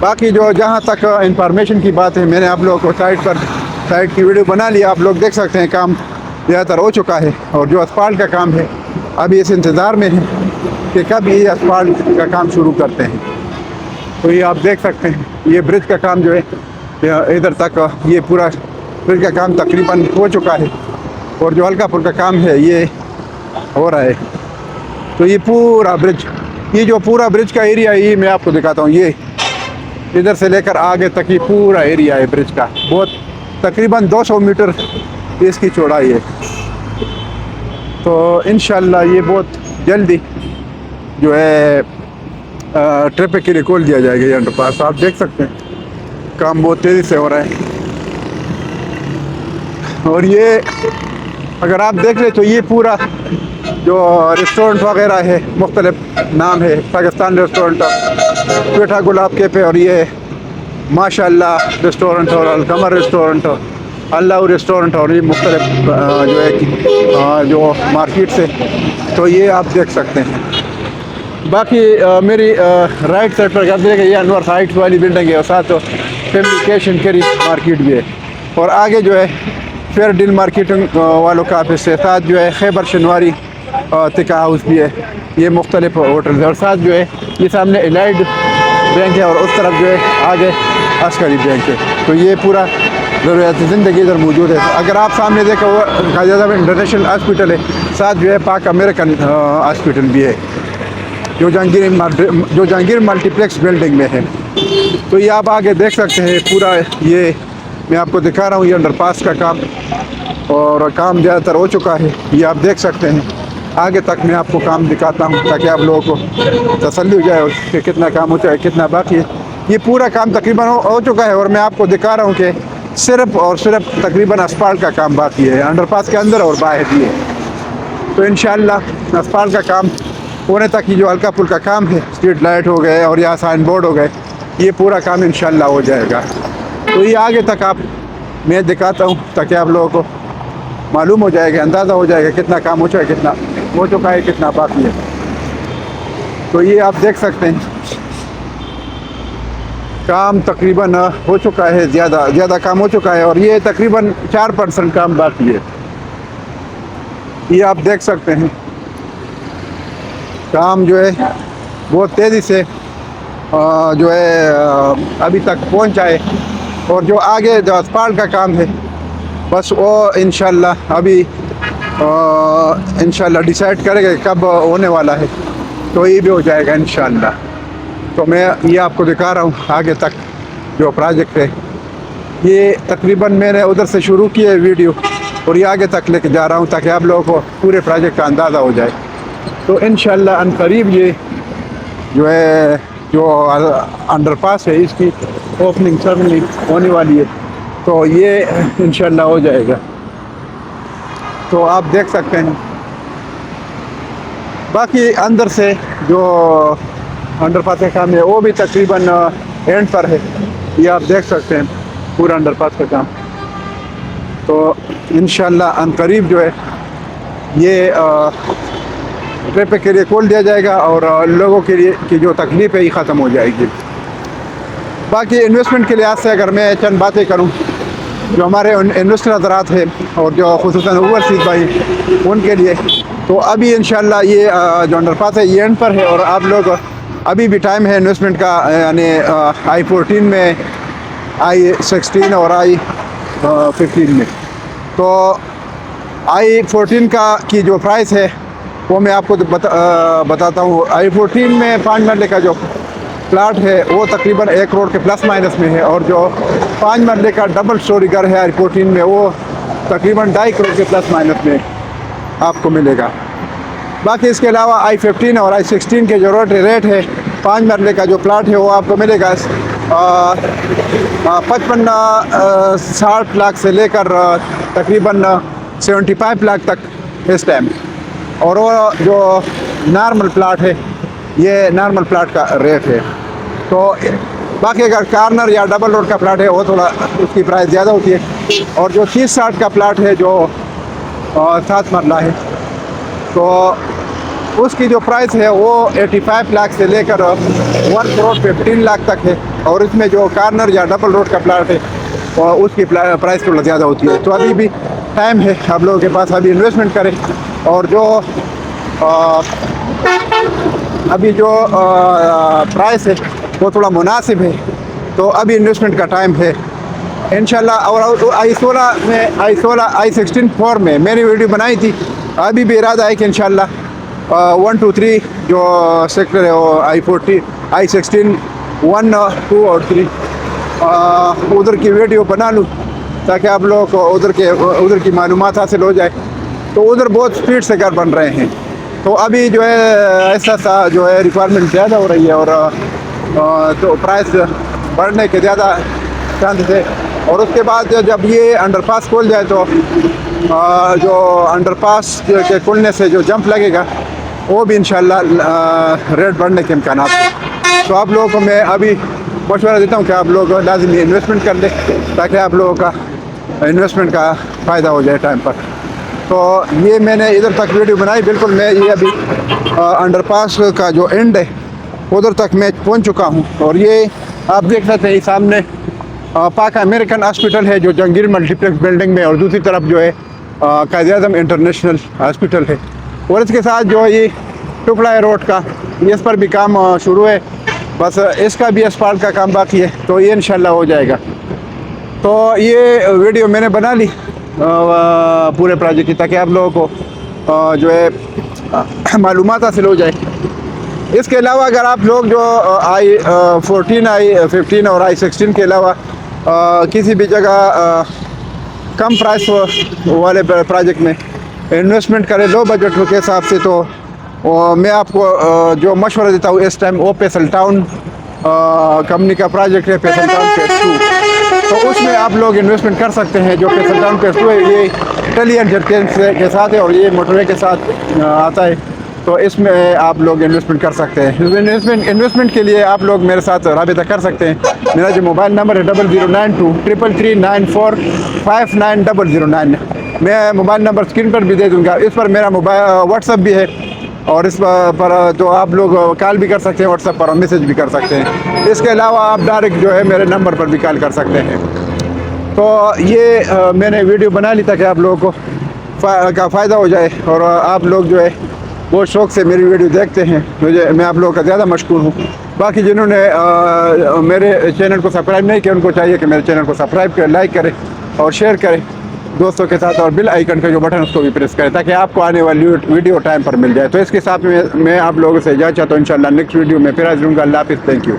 باقی جو جہاں تک انفارمیشن کی بات ہے میں نے آپ لوگوں کو سائٹ کی ویڈیو بنا لی. آپ لوگ دیکھ سکتے ہیں کام زیادہ تر ہو چکا ہے, اور جو اسفالٹ کا کام ہے ابھی اس انتظار میں ہے کہ کب یہ اسفالٹ کا کام شروع کرتے ہیں. تو یہ آپ دیکھ سکتے ہیں یہ برج کا کام جو ہے ادھر تک یہ پورا برج کا کام تقریباً ہو چکا ہے, اور جو ہلکا پھلکا کام ہے یہ ہو رہا ہے. تو یہ پورا برج, یہ جو پورا برج کا ایریا ہے یہ میں آپ کو دکھاتا ہوں. یہ ادھر سے لے کر آگے تک یہ پورا ایریا ہے برج کا, بہت تقریباً 200 میٹر اس کی چوڑائی ہے. تو انشاءاللہ یہ بہت جلدی جو ہے ٹریفک کے لیے کھول دیا جائے گا. یہ انڈر پاس آپ دیکھ سکتے ہیں کام بہت تیزی سے ہو رہا ہے. اور یہ اگر آپ دیکھ لیں تو یہ پورا جو ریسٹورنٹ وغیرہ ہے, مختلف نام ہے, پاکستان ریسٹورنٹ, پیٹھا گلاب کیفے, اور یہ ماشاء اللہ ریسٹورنٹ, اور القمر ریسٹورنٹ, اللہ ریسٹورنٹ, اور یہ مختلف جو ہے جو مارکیٹ سے. تو یہ آپ دیکھ سکتے ہیں. باقی میری رائٹ سائڈ پر آپ دیکھیں یہ انور ہائٹس والی بلڈنگ ہے, اور ساتھ فیبریکیشن کری مارکیٹ بھی ہے, اور آگے جو ہے فیئر ڈیل مارکیٹنگ والوں کا آفس ہے, ساتھ جو ہے خیبر شنواری تکا ہاؤس بھی ہے. یہ مختلف ہوٹلز ہے, اور ساتھ جو ہے یہ سامنے الائڈ بینک ہے, اور اس طرف جو ہے آگے عسکری بینک ہے. تو یہ پورا ضروریات زندگی ادھر موجود ہے. اگر آپ سامنے دیکھیں وہ قائد اعظم انٹرنیشنل ہاسپٹل ہے, ساتھ جو ہے پاک امریکن ہاسپٹل بھی ہے جو جہانگیر ملٹی پلیکس بلڈنگ میں ہے. تو یہ آپ آگے دیکھ سکتے ہیں پورا, یہ میں آپ کو دکھا رہا ہوں یہ انڈر پاس کا کام, اور کام زیادہ تر ہو چکا ہے. یہ آپ دیکھ سکتے ہیں. آگے تک میں آپ کو کام دکھاتا ہوں تاکہ آپ لوگوں کو تسلی ہو جائے کہ کتنا کام ہو چکا ہے, کتنا باقی ہے. یہ پورا کام تقریباً ہو چکا ہے, اور میں آپ کو دکھا رہا ہوں کہ صرف اور صرف تقریباً اسفالٹ کا کام باقی ہے, انڈر پاس کے اندر اور باہر بھی ہے. تو انشاءاللہ اسفالٹ کا کام ہونے تک یہ جو ہلکا پھلکا کام ہے, اسٹریٹ لائٹ ہو گئے اور یہاں سائن بورڈ ہو گئے, یہ پورا کام انشاءاللہ ہو جائے گا. تو یہ آگے تک آپ میں دکھاتا ہوں تاکہ آپ لوگوں کو معلوم ہو جائے گا, اندازہ ہو جائے گا کتنا کام ہو چکا ہے, کتنا ہو چکا ہے, کتنا باقی ہے. تو یہ آپ دیکھ سکتے ہیں کام تقریباً ہو چکا ہے, زیادہ کام ہو چکا ہے, اور یہ تقریباً 4% کام باقی ہے. یہ آپ دیکھ سکتے ہیں کام جو ہے بہت تیزی سے جو ہے ابھی تک پہنچا ہے. اور جو آگے جو اسفالٹ کا کام ہے بس وہ انشاءاللہ ابھی انشاءاللہ ڈیسائیڈ کرے گا کب ہونے والا ہے, تو یہ بھی ہو جائے گا انشاءاللہ. تو میں یہ آپ کو دکھا رہا ہوں آگے تک جو پروجیکٹ ہے. یہ تقریباً میں نے ادھر سے شروع کی ہے ویڈیو, اور یہ آگے تک لے کے جا رہا ہوں تاکہ آپ لوگوں کو پورے پروجیکٹ کا اندازہ ہو جائے. تو انشاءاللہ ان قریب یہ جو ہے جو انڈر پاس ہے اس کی اوپننگ سرمنی ہونے والی ہے, تو یہ انشاءاللہ ہو جائے گا. تو آپ دیکھ سکتے ہیں باقی اندر سے جو انڈر پاس کا کام ہے وہ بھی تقریباً اینڈ پر ہے. یہ آپ دیکھ سکتے ہیں پورا انڈر پاس کا کام. تو انشاءاللہ ان قریب جو ہے یہ ٹریفک کے لیے کھول دیا جائے گا, اور لوگوں کے لیے کی جو تکلیف ہے یہ ختم ہو جائے گی. باقی انویسٹمنٹ کے لحاظ سے اگر میں چند باتیں کروں, جو ہمارے انویسٹر حضرات ہیں اور جو خصوصاً اوورسیز بھائی ان کے لیے, تو ابھی انشاءاللہ یہ جو انڈر پاس ہے یہ اینڈ پر ہے, اور آپ لوگ ابھی بھی ٹائم ہے انویسٹمنٹ کا, یعنی I-14 میں, I-16 اور I-15 میں. تو I-14 کی جو پرائس ہے وہ میں آپ کو بتاتا ہوں. I-14 میں 5 مرلے کا جو پلاٹ ہے وہ تقریباً 1 کروڑ کے پلس مائنس میں ہے, اور جو 5 مرلے کا ڈبل سٹوری گھر ہے I-14 میں وہ تقریباً 2.5 کروڑ کے پلس مائنس میں آپ کو ملے گا. باقی اس کے علاوہ I-15 اور I-16 کے جو ریٹ ہے 5 مرلے کا جو پلاٹ ہے وہ آپ کو ملے گا 55-60 لاکھ سے لے کر تقریباً 75 لاکھ تک اس ٹائم. اور وہ جو نارمل پلاٹ ہے یہ نارمل پلاٹ کا ریٹ ہے. تو باقی اگر کارنر یا ڈبل روڈ کا پلاٹ ہے وہ تھوڑا اس کی پرائس زیادہ ہوتی ہے, اور جو 30-60 کا پلاٹ ہے جو 7 مرلہ ہے تو اس کی جو پرائس ہے وہ 85 لاکھ سے لے کر 1 کروڑ 15 لاکھ تک ہے. اور اس میں جو کارنر یا ڈبل روڈ کا پلاٹ ہے اس کی پرائس تھوڑا زیادہ ہوتی ہے. تو ابھی بھی ٹائم ہے آپ لوگوں کے پاس, ابھی انویسٹمنٹ کریں. اور جو ابھی جو پرائس ہے وہ تھوڑا مناسب ہے, تو ابھی انویسٹمنٹ کا ٹائم ہے انشاءاللہ. اور i16 میں میں نے ویڈیو بنائی تھی, ابھی بھی ارادہ ہے کہ انشاءاللہ 1 2 3 جو سیکٹر ہے وہ i16 1 2 اور 3 ادھر کی ویڈیو بنا لوں تاکہ آپ لوگوں کو ادھر کی معلومات حاصل ہو جائے. تو ادھر بہت سپیڈ سے گھر بن رہے ہیں, تو ابھی جو ہے ایسا سا جو ہے ریکوائرمنٹ زیادہ ہو رہی ہے, اور تو پرائس بڑھنے کے زیادہ چانسز ہے. اور اس کے بعد جب یہ انڈر پاس کھول جائے تو جو انڈر پاس کے کھلنے سے جو جمپ لگے گا وہ بھی انشاءاللہ ریٹ بڑھنے کے امکانات ہیں. تو آپ لوگوں کو میں ابھی مشورہ دیتا ہوں کہ آپ لوگ لازمی انویسٹمنٹ کر لیں تاکہ آپ لوگوں کا انویسٹمنٹ کا فائدہ ہو جائے ٹائم پر. تو یہ میں نے ادھر تک ویڈیو بنائی, بالکل میں یہ ابھی انڈر پاس کا جو اینڈ ہے ادھر تک میں پہنچ چکا ہوں. اور یہ آپ دیکھ سکتے ہیں سامنے پاک امریکن ہاسپٹل ہے جو جہانگیر ملٹی پلیکس بلڈنگ میں, اور دوسری طرف جو ہے قائد اعظم انٹرنیشنل ہاسپٹل ہے. اور اس کے ساتھ جو یہ ٹکڑا روڈ کا اس پر بھی کام شروع ہے, بس اس کا بھی اسپالٹ کا کام باقی ہے, تو یہ انشاءاللہ ہو جائے گا. تو یہ ویڈیو میں نے بنا لی پورے پروجیکٹ کی تاکہ آپ لوگوں کو جو ہے معلومات حاصل ہو جائے. اس کے علاوہ اگر آپ لوگ جو i14 i15 اور i16 کے علاوہ کسی بھی جگہ کم پرائس والے پروجیکٹ میں انویسٹمنٹ کریں لو بجٹ کے حساب سے, تو میں آپ کو جو مشورہ دیتا ہوں اس ٹائم وہ فیصل ٹاؤن کمپنی کا پروجیکٹ ہے, فیصل ٹاؤن فیز 2. تو اس میں آپ لوگ انویسٹمنٹ کر سکتے ہیں. جو فیصل ٹاؤن فیز 2 ہے یہ ٹلی انٹرچینج کے ساتھ ہے اور یہ موٹر وے کے ساتھ آتا ہے, تو اس میں آپ لوگ انویسٹمنٹ کر سکتے ہیں. انویسٹمنٹ کے لیے آپ لوگ میرے ساتھ رابطہ کر سکتے ہیں. میرا جو موبائل نمبر ہے 0092 333 94 5909. میں موبائل نمبر اسکرین پر بھی دے دوں گا, اس پر میرا موبائل واٹس ایپ بھی ہے, اور اس پر تو آپ لوگ کال بھی کر سکتے ہیں واٹس ایپ پر, اور میسیج بھی کر سکتے ہیں. اس کے علاوہ آپ ڈائریکٹ جو ہے میرے نمبر پر بھی کال کر سکتے ہیں. تو یہ میں نے ویڈیو بنا لی تاکہ آپ لوگوں کو کا فائدہ ہو جائے, اور آپ لوگ جو ہے بہت شوق سے میری ویڈیو دیکھتے ہیں. میں آپ لوگوں کا زیادہ مشکور ہوں. باقی جنہوں نے میرے چینل کو سبسکرائب نہیں کیا ان کو چاہیے کہ میرے چینل کو سبسکرائب کریں, لائک کریں اور شیئر کریں دوستوں کے ساتھ, اور بیل آئیکن کا جو بٹن اس کو بھی پریس کریں تاکہ آپ کو آنے والی ویڈیو ٹائم پر مل جائے. تو اس کے ساتھ میں آپ لوگوں سے اجازت چاہتا ہوں. انشاءاللہ نیکسٹ ویڈیو میں پھر حاضر ہوں گا. اللہ حافظ. Thank you.